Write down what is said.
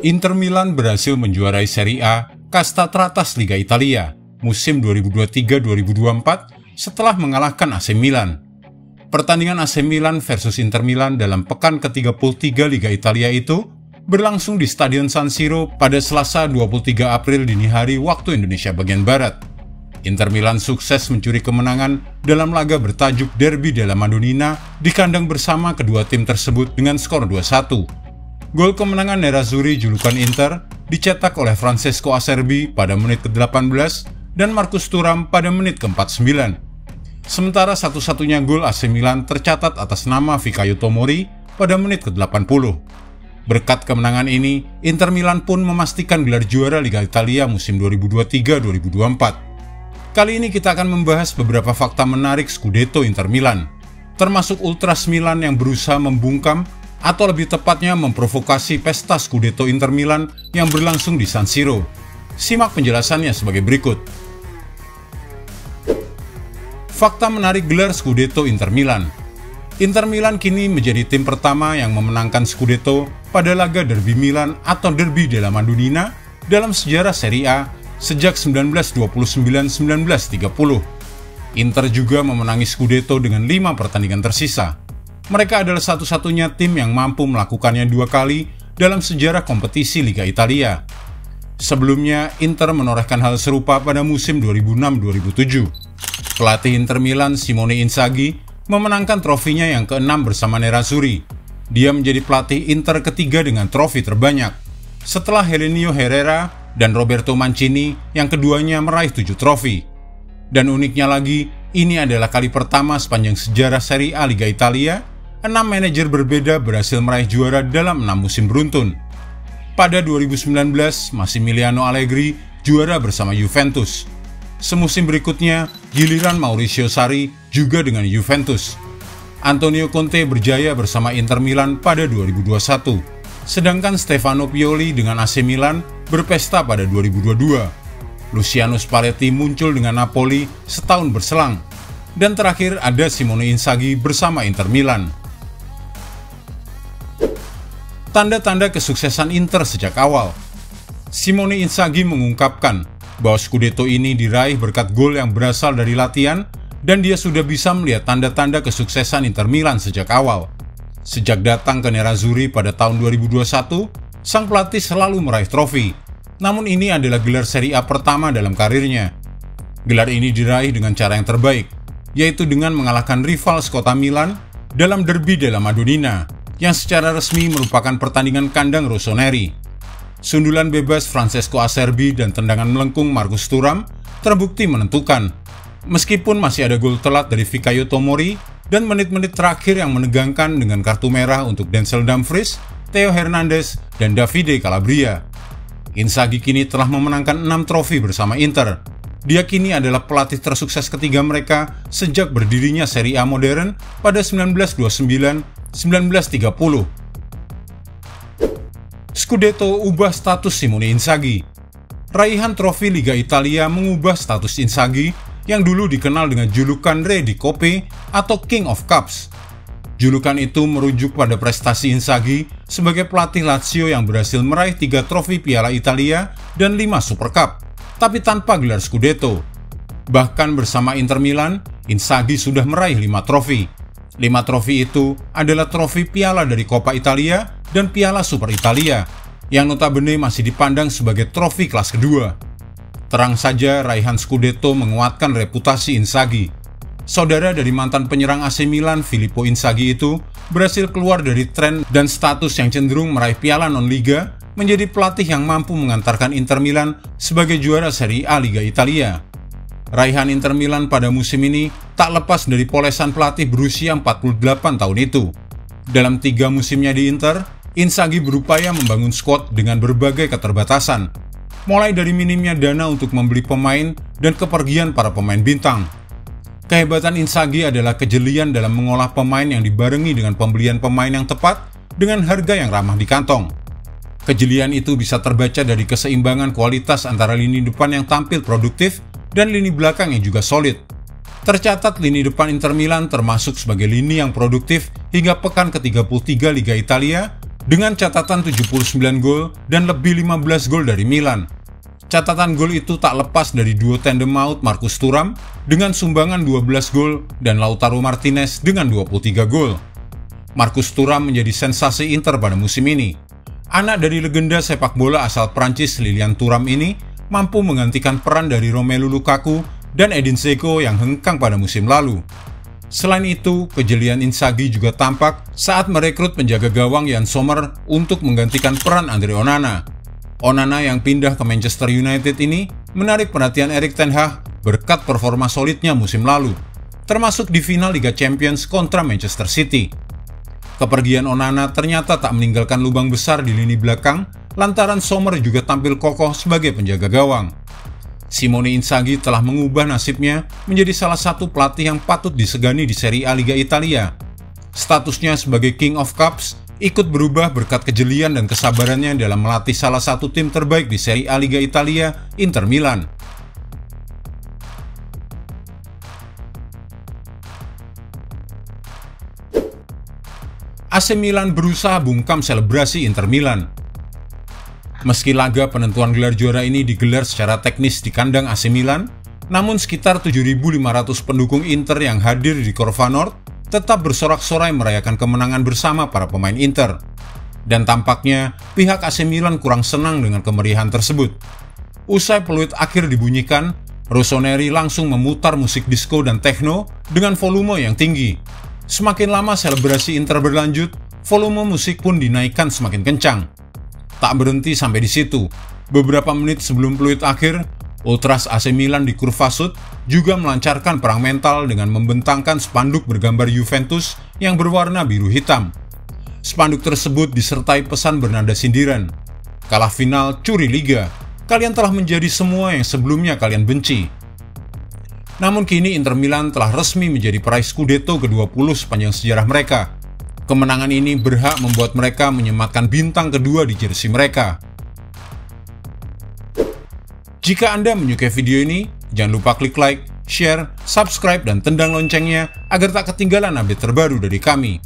Inter Milan berhasil menjuarai Serie A, kasta teratas Liga Italia, musim 2023-2024 setelah mengalahkan AC Milan. Pertandingan AC Milan versus Inter Milan dalam pekan ke-33 Liga Italia itu berlangsung di Stadion San Siro pada Selasa 23 April dini hari waktu Indonesia bagian Barat. Inter Milan sukses mencuri kemenangan dalam laga bertajuk Derby della Madonnina di kandang bersama kedua tim tersebut dengan skor 2-1. Gol kemenangan Nerazzurri julukan Inter dicetak oleh Francesco Acerbi pada menit ke-18 dan Marcus Thuram pada menit ke-49. Sementara satu-satunya gol AC Milan tercatat atas nama Fikayo Tomori pada menit ke-80. Berkat kemenangan ini, Inter Milan pun memastikan gelar juara Liga Italia musim 2023-2024. Kali ini kita akan membahas beberapa fakta menarik Scudetto Inter Milan, termasuk Ultras Milan yang berusaha membungkam atau lebih tepatnya memprovokasi pesta Scudetto Inter Milan yang berlangsung di San Siro. Simak penjelasannya sebagai berikut. Fakta menarik gelar Scudetto Inter Milan. Inter Milan kini menjadi tim pertama yang memenangkan Scudetto pada laga Derby Milan atau Derby della Madonnina dalam sejarah Serie A sejak 1929-1930. Inter juga memenangi Scudetto dengan 5 pertandingan tersisa. Mereka adalah satu-satunya tim yang mampu melakukannya 2 kali dalam sejarah kompetisi Liga Italia. Sebelumnya, Inter menorehkan hal serupa pada musim 2006-2007. Pelatih Inter Milan, Simone Inzaghi, memenangkan trofinya yang ke-6 bersama Nerazzurri. Dia menjadi pelatih Inter ketiga dengan trofi terbanyak, setelah Helenio Herrera dan Roberto Mancini yang keduanya meraih 7 trofi. Dan uniknya lagi, ini adalah kali pertama sepanjang sejarah Serie A Liga Italia 6 manajer berbeda berhasil meraih juara dalam 6 musim beruntun. Pada 2019, Massimiliano Allegri juara bersama Juventus. Semusim berikutnya, giliran Maurizio Sarri juga dengan Juventus. Antonio Conte berjaya bersama Inter Milan pada 2021. Sedangkan Stefano Pioli dengan AC Milan berpesta pada 2022. Luciano Spalletti muncul dengan Napoli setahun berselang. Dan terakhir ada Simone Inzaghi bersama Inter Milan. Tanda-tanda kesuksesan Inter sejak awal. Simone Inzaghi mengungkapkan bahwa Scudetto ini diraih berkat gol yang berasal dari latihan dan dia sudah bisa melihat tanda-tanda kesuksesan Inter Milan sejak awal. Sejak datang ke Nerazzurri pada tahun 2021, sang pelatih selalu meraih trofi. Namun ini adalah gelar Serie A pertama dalam karirnya. Gelar ini diraih dengan cara yang terbaik, yaitu dengan mengalahkan rival sekota Milan dalam Derby della Madonnina, yang secara resmi merupakan pertandingan kandang rossoneri. Sundulan bebas Francesco Acerbi dan tendangan melengkung Marcus Thuram terbukti menentukan. Meskipun masih ada gol telat dari Fikayo Tomori dan menit-menit terakhir yang menegangkan dengan kartu merah untuk Denzel Dumfries, Theo Hernandez, dan Davide Calabria. Inzaghi kini telah memenangkan 6 trofi bersama Inter. Dia kini adalah pelatih tersukses ketiga mereka sejak berdirinya Serie A modern pada 1929-1930. Scudetto ubah status Simone Inzaghi. Raihan trofi Liga Italia mengubah status Inzaghi yang dulu dikenal dengan julukan Re di Coppe atau King of Cups. Julukan itu merujuk pada prestasi Inzaghi sebagai pelatih Lazio yang berhasil meraih 3 trofi Piala Italia dan 5 Super Cup, tapi tanpa gelar Scudetto. Bahkan bersama Inter Milan, Inzaghi sudah meraih 5 trofi. 5 trofi itu adalah trofi Piala dari Coppa Italia dan Piala Super Italia, yang notabene masih dipandang sebagai trofi kelas kedua. Terang saja raihan Scudetto menguatkan reputasi Inzaghi. Saudara dari mantan penyerang AC Milan, Filippo Inzaghi itu berhasil keluar dari tren dan status yang cenderung meraih piala non-liga menjadi pelatih yang mampu mengantarkan Inter Milan sebagai juara Serie A Liga Italia. Raihan Inter Milan pada musim ini tak lepas dari polesan pelatih berusia 48 tahun itu. Dalam 3 musimnya di Inter, Inzaghi berupaya membangun skuad dengan berbagai keterbatasan, mulai dari minimnya dana untuk membeli pemain dan kepergian para pemain bintang. Kehebatan Inzaghi adalah kejelian dalam mengolah pemain yang dibarengi dengan pembelian pemain yang tepat dengan harga yang ramah di kantong. Kejelian itu bisa terbaca dari keseimbangan kualitas antara lini depan yang tampil produktif dan lini belakang yang juga solid. Tercatat lini depan Inter Milan termasuk sebagai lini yang produktif hingga pekan ke-33 Liga Italia dengan catatan 79 gol dan lebih 15 gol dari Milan. Catatan gol itu tak lepas dari duo tandem maut Marcus Thuram dengan sumbangan 12 gol dan Lautaro Martinez dengan 23 gol. Marcus Thuram menjadi sensasi Inter pada musim ini. Anak dari legenda sepak bola asal Prancis Lilian Thuram ini mampu menggantikan peran dari Romelu Lukaku dan Edin Dzeko yang hengkang pada musim lalu. Selain itu, kejelian Inzaghi juga tampak saat merekrut penjaga gawang Yann Sommer untuk menggantikan peran Andre Onana. Onana yang pindah ke Manchester United ini menarik perhatian Erik ten Hag berkat performa solidnya musim lalu, termasuk di final Liga Champions kontra Manchester City. Kepergian Onana ternyata tak meninggalkan lubang besar di lini belakang, lantaran Sommer juga tampil kokoh sebagai penjaga gawang. Simone Inzaghi telah mengubah nasibnya menjadi salah satu pelatih yang patut disegani di Serie A Liga Italia. Statusnya sebagai King of Cups ikut berubah berkat kejelian dan kesabarannya dalam melatih salah satu tim terbaik di Serie A Liga Italia, Inter Milan. AC Milan berusaha bungkam selebrasi Inter Milan. Meski laga penentuan gelar juara ini digelar secara teknis di kandang AC Milan, namun sekitar 7.500 pendukung Inter yang hadir di Corva Nord tetap bersorak-sorai merayakan kemenangan bersama para pemain Inter. Dan tampaknya pihak AC Milan kurang senang dengan kemeriahan tersebut. Usai peluit akhir dibunyikan, Rossoneri langsung memutar musik disco dan techno dengan volume yang tinggi. Semakin lama selebrasi Inter berlanjut, volume musik pun dinaikkan semakin kencang. Tak berhenti sampai di situ. Beberapa menit sebelum peluit akhir, Ultras AC Milan di Curva Sud juga melancarkan perang mental dengan membentangkan spanduk bergambar Juventus yang berwarna biru hitam. Spanduk tersebut disertai pesan bernada sindiran. Kalah final, curi liga. Kalian telah menjadi semua yang sebelumnya kalian benci. Namun kini Inter Milan telah resmi menjadi peraih Scudetto ke-20 sepanjang sejarah mereka. Kemenangan ini berhak membuat mereka menyematkan bintang kedua di jersey mereka. Jika Anda menyukai video ini, jangan lupa klik like, share, subscribe, dan tendang loncengnya agar tak ketinggalan update terbaru dari kami.